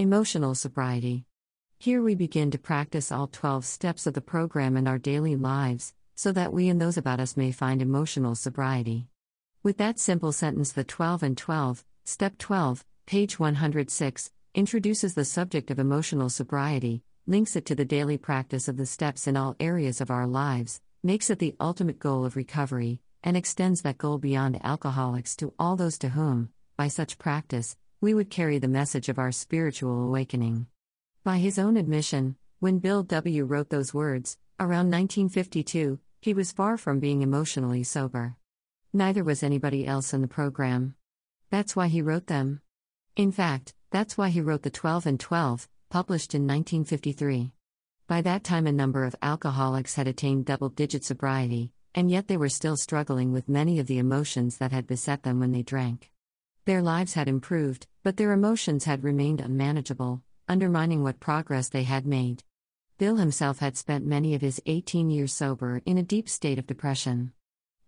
Emotional sobriety. Here we begin to practice all 12 steps of the program in our daily lives, so that we and those about us may find emotional sobriety. With that simple sentence, the 12 and 12, Step 12, page 106, introduces the subject of emotional sobriety, links it to the daily practice of the steps in all areas of our lives, makes it the ultimate goal of recovery, and extends that goal beyond alcoholics to all those to whom, by such practice, we would carry the message of our spiritual awakening. By his own admission, when Bill W. wrote those words, around 1952, he was far from being emotionally sober. Neither was anybody else in the program. That's why he wrote them. In fact, that's why he wrote the 12 and 12, published in 1953. By that time, a number of alcoholics had attained double-digit sobriety, and yet they were still struggling with many of the emotions that had beset them when they drank. Their lives had improved, but their emotions had remained unmanageable, undermining what progress they had made. Bill himself had spent many of his 18 years sober in a deep state of depression.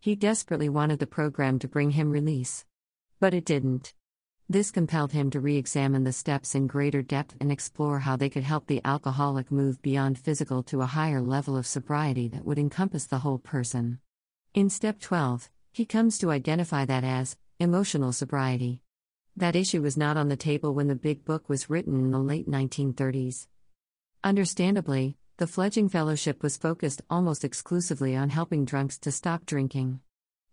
He desperately wanted the program to bring him release. But it didn't. This compelled him to re-examine the steps in greater depth and explore how they could help the alcoholic move beyond physical to a higher level of sobriety that would encompass the whole person. In Step 12, he comes to identify that as emotional sobriety. That issue was not on the table when the Big Book was written in the late 1930s. Understandably, the fledgling fellowship was focused almost exclusively on helping drunks to stop drinking.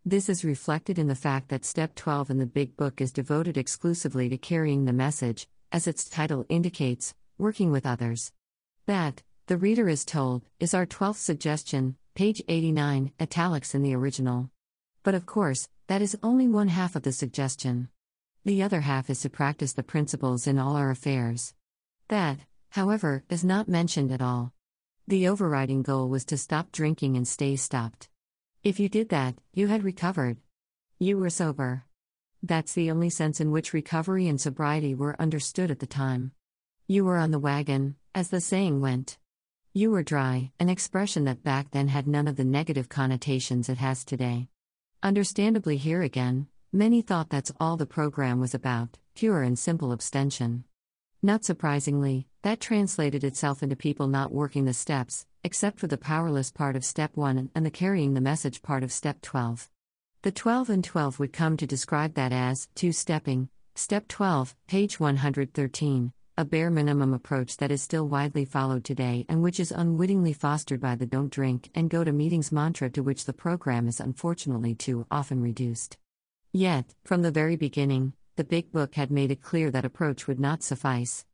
This is reflected in the fact that Step 12 in the Big Book is devoted exclusively to carrying the message, as its title indicates, working with others. That, the reader is told, is our 12th suggestion, page 89, italics in the original. But of course, that is only one half of the suggestion. The other half is to practice the principles in all our affairs. That, however, is not mentioned at all. The overriding goal was to stop drinking and stay stopped. If you did that, you had recovered. You were sober. That's the only sense in which recovery and sobriety were understood at the time. You were on the wagon, as the saying went. You were dry, an expression that back then had none of the negative connotations it has today. Understandably, here again, many thought that's all the program was about, pure and simple abstention. Not surprisingly, that translated itself into people not working the steps, except for the powerless part of Step 1 and the carrying the message part of Step 12. The 12 and 12 would come to describe that as two-stepping, Step 12, page 113, a bare minimum approach that is still widely followed today and which is unwittingly fostered by the don't drink and go to meetings mantra to which the program is unfortunately too often reduced. Yet, from the very beginning, the Big Book had made it clear that approach would not suffice.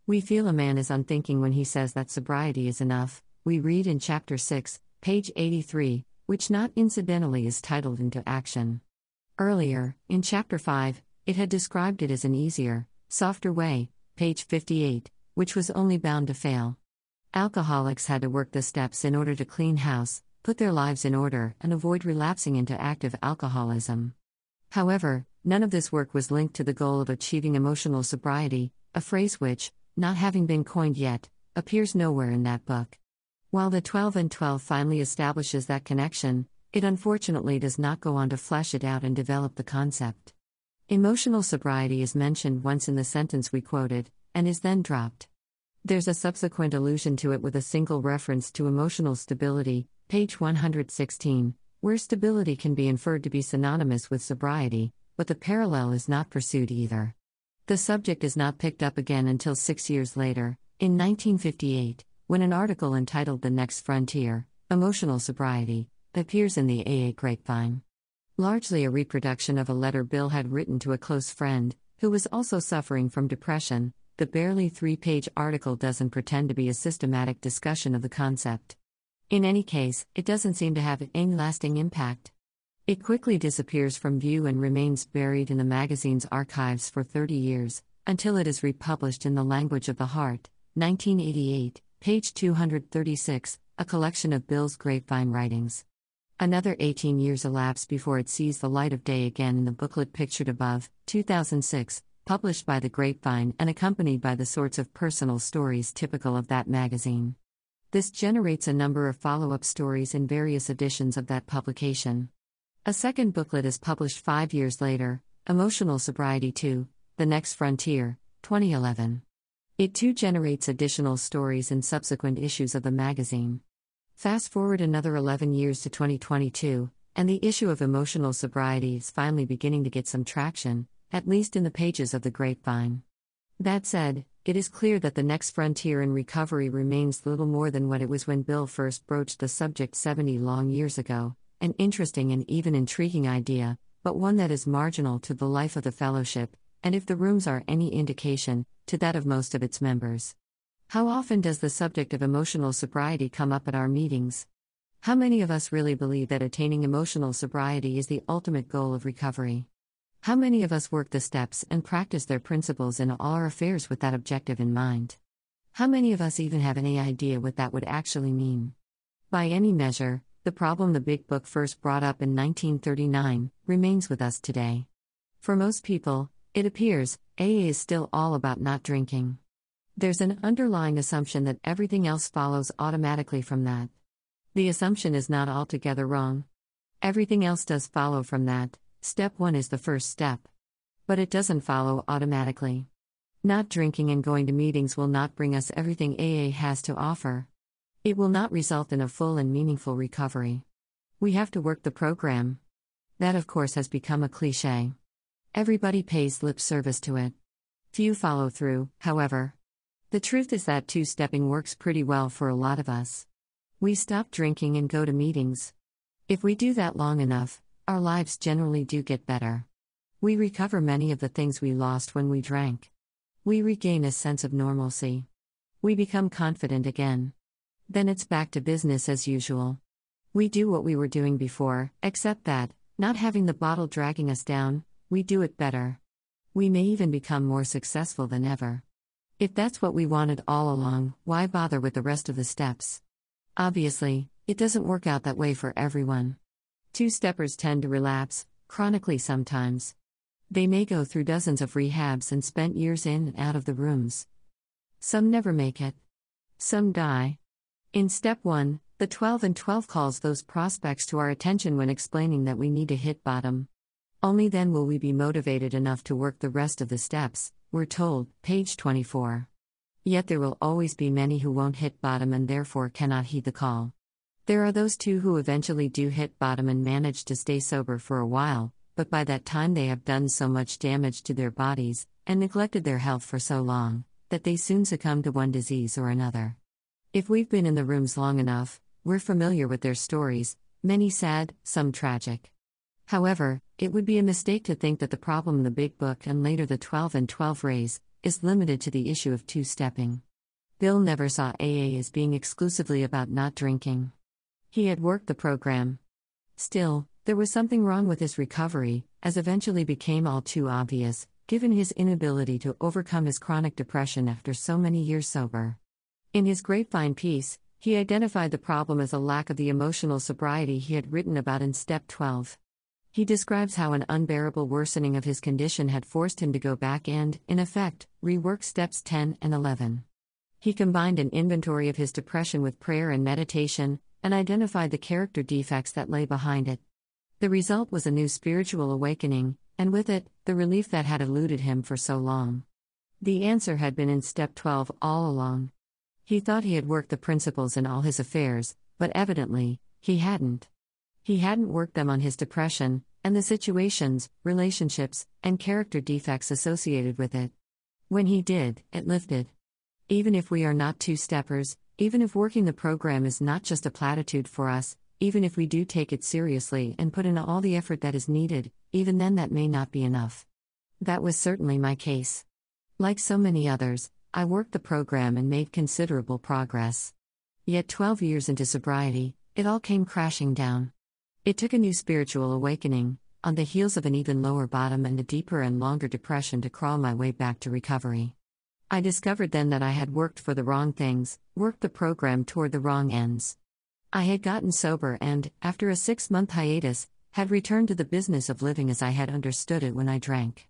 We feel a man is unthinking when he says that sobriety is enough, we read in Chapter 6, page 83, which not incidentally is titled Into Action. Earlier, in Chapter 5, it had described it as an easier, softer way, page 58, which was only bound to fail. Alcoholics had to work the steps in order to clean house, put their lives in order, and avoid relapsing into active alcoholism. However, none of this work was linked to the goal of achieving emotional sobriety, a phrase which, not having been coined yet, appears nowhere in that book. While the 12 and 12 finally establishes that connection, it unfortunately does not go on to flesh it out and develop the concept. Emotional sobriety is mentioned once in the sentence we quoted, and is then dropped. There's a subsequent allusion to it with a single reference to emotional stability, page 116, where stability can be inferred to be synonymous with sobriety, but the parallel is not pursued either. The subject is not picked up again until 6 years later, in 1958, when an article entitled The Next Frontier, Emotional Sobriety, appears in the AA Grapevine. Largely a reproduction of a letter Bill had written to a close friend, who was also suffering from depression, the barely 3-page article doesn't pretend to be a systematic discussion of the concept. In any case, it doesn't seem to have any lasting impact. It quickly disappears from view and remains buried in the magazine's archives for 30 years, until it is republished in The Language of the Heart, 1988, page 236, a collection of Bill's Grapevine writings. Another 18 years elapse before it sees the light of day again in the booklet pictured above, 2006, published by the Grapevine and accompanied by the sorts of personal stories typical of that magazine. This generates a number of follow-up stories in various editions of that publication. A second booklet is published 5 years later, Emotional Sobriety 2, The Next Frontier, 2011. It too generates additional stories in subsequent issues of the magazine. Fast forward another 11 years to 2022, and the issue of emotional sobriety is finally beginning to get some traction, at least in the pages of the grapevine. That said, it is clear that the next frontier in recovery remains little more than what it was when Bill first broached the subject 70 long years ago, an interesting and even intriguing idea, but one that is marginal to the life of the fellowship, and if the rooms are any indication, to that of most of its members. How often does the subject of emotional sobriety come up at our meetings? How many of us really believe that attaining emotional sobriety is the ultimate goal of recovery? How many of us work the steps and practice their principles in all our affairs with that objective in mind? How many of us even have any idea what that would actually mean? By any measure, the problem the Big Book first brought up in 1939 remains with us today. For most people, it appears, AA is still all about not drinking. There's an underlying assumption that everything else follows automatically from that. The assumption is not altogether wrong. Everything else does follow from that. Step 1 is the first step. But it doesn't follow automatically. Not drinking and going to meetings will not bring us everything AA has to offer. It will not result in a full and meaningful recovery. We have to work the program. That, of course, has become a cliché. Everybody pays lip service to it. Few follow through, however. The truth is that two-stepping works pretty well for a lot of us. We stop drinking and go to meetings. If we do that long enough, our lives generally do get better. We recover many of the things we lost when we drank. We regain a sense of normalcy. We become confident again. Then it's back to business as usual. We do what we were doing before, except that, not having the bottle dragging us down, we do it better. We may even become more successful than ever. If that's what we wanted all along, why bother with the rest of the steps? Obviously, it doesn't work out that way for everyone. Two-steppers tend to relapse, chronically sometimes. They may go through dozens of rehabs and spent years in and out of the rooms. Some never make it. Some die. In step 1, the 12 and 12 calls those prospects to our attention when explaining that we need to hit bottom. Only then will we be motivated enough to work the rest of the steps, we're told, page 24. Yet there will always be many who won't hit bottom and therefore cannot heed the call. There are those too who eventually do hit bottom and manage to stay sober for a while, but by that time they have done so much damage to their bodies, and neglected their health for so long, that they soon succumb to one disease or another. If we've been in the rooms long enough, we're familiar with their stories, many sad, some tragic. However, it would be a mistake to think that the problem the Big Book and later the 12 and 12 raise is limited to the issue of two-stepping. Bill never saw AA as being exclusively about not drinking. He had worked the program. Still, there was something wrong with his recovery, as eventually became all too obvious, given his inability to overcome his chronic depression after so many years sober. In his grapevine piece, he identified the problem as a lack of the emotional sobriety he had written about in Step 12. He describes how an unbearable worsening of his condition had forced him to go back and, in effect, rework Steps 10 and 11. He combined an inventory of his depression with prayer and meditation, and identified the character defects that lay behind it. The result was a new spiritual awakening, and with it, the relief that had eluded him for so long. The answer had been in Step 12 all along. He thought he had worked the principles in all his affairs, but evidently, he hadn't. He hadn't worked them on his depression, and the situations, relationships, and character defects associated with it. When he did, it lifted. Even if we are not two-steppers, even if working the program is not just a platitude for us, even if we do take it seriously and put in all the effort that is needed, even then that may not be enough. That was certainly my case. Like so many others, I worked the program and made considerable progress. Yet 12 years into sobriety, it all came crashing down. It took a new spiritual awakening, on the heels of an even lower bottom and a deeper and longer depression to crawl my way back to recovery. I discovered then that I had worked for the wrong things, worked the program toward the wrong ends. I had gotten sober and, after a 6-month hiatus, had returned to the business of living as I had understood it when I drank.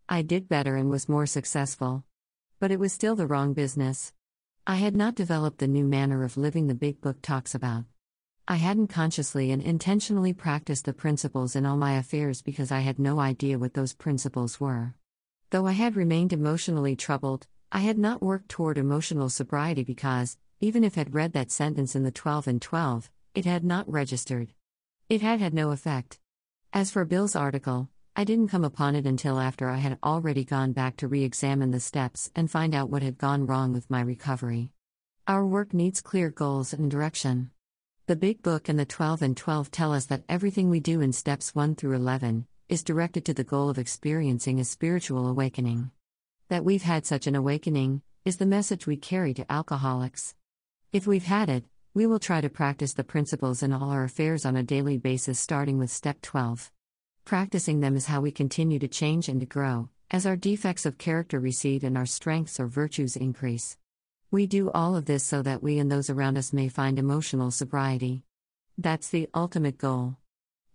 I did better and was more successful. But it was still the wrong business. I had not developed the new manner of living the Big Book talks about. I hadn't consciously and intentionally practiced the principles in all my affairs because I had no idea what those principles were. Though I had remained emotionally troubled, I had not worked toward emotional sobriety because, even if I'd read that sentence in the 12 and 12, it had not registered. It had no effect. As for Bill's article, I didn't come upon it until after I had already gone back to re-examine the steps and find out what had gone wrong with my recovery. Our work needs clear goals and direction. The Big Book and the 12 and 12 tell us that everything we do in steps 1 through 11 is directed to the goal of experiencing a spiritual awakening. That we've had such an awakening is the message we carry to alcoholics. If we've had it, we will try to practice the principles in all our affairs on a daily basis, starting with step 12. Practicing them is how we continue to change and to grow, as our defects of character recede and our strengths or virtues increase. We do all of this so that we and those around us may find emotional sobriety. That's the ultimate goal.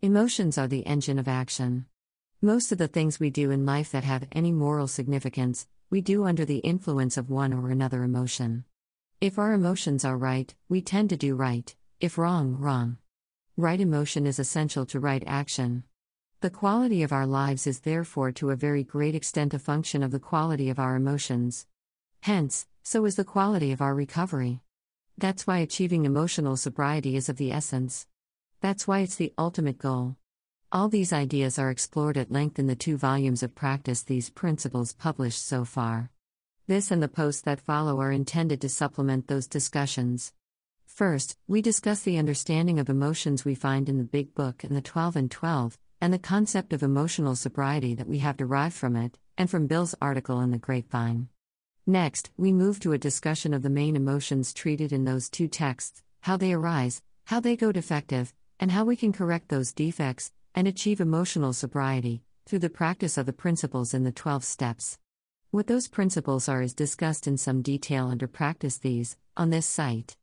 Emotions are the engine of action. Most of the things we do in life that have any moral significance, we do under the influence of one or another emotion. If our emotions are right, we tend to do right; if wrong, wrong. Right emotion is essential to right action. The quality of our lives is therefore to a very great extent a function of the quality of our emotions. Hence, so is the quality of our recovery. That's why achieving emotional sobriety is of the essence. That's why it's the ultimate goal. All these ideas are explored at length in the 2 volumes of Practice These Principles published so far. This and the posts that follow are intended to supplement those discussions. First, we discuss the understanding of emotions we find in the Big Book and the 12 and 12, and the concept of emotional sobriety that we have derived from it, and from Bill's article in the Grapevine. Next, we move to a discussion of the main emotions treated in those 2 texts, how they arise, how they go defective, and how we can correct those defects, and achieve emotional sobriety, through the practice of the principles in the 12 steps. What those principles are is discussed in some detail under Practice These, on this site.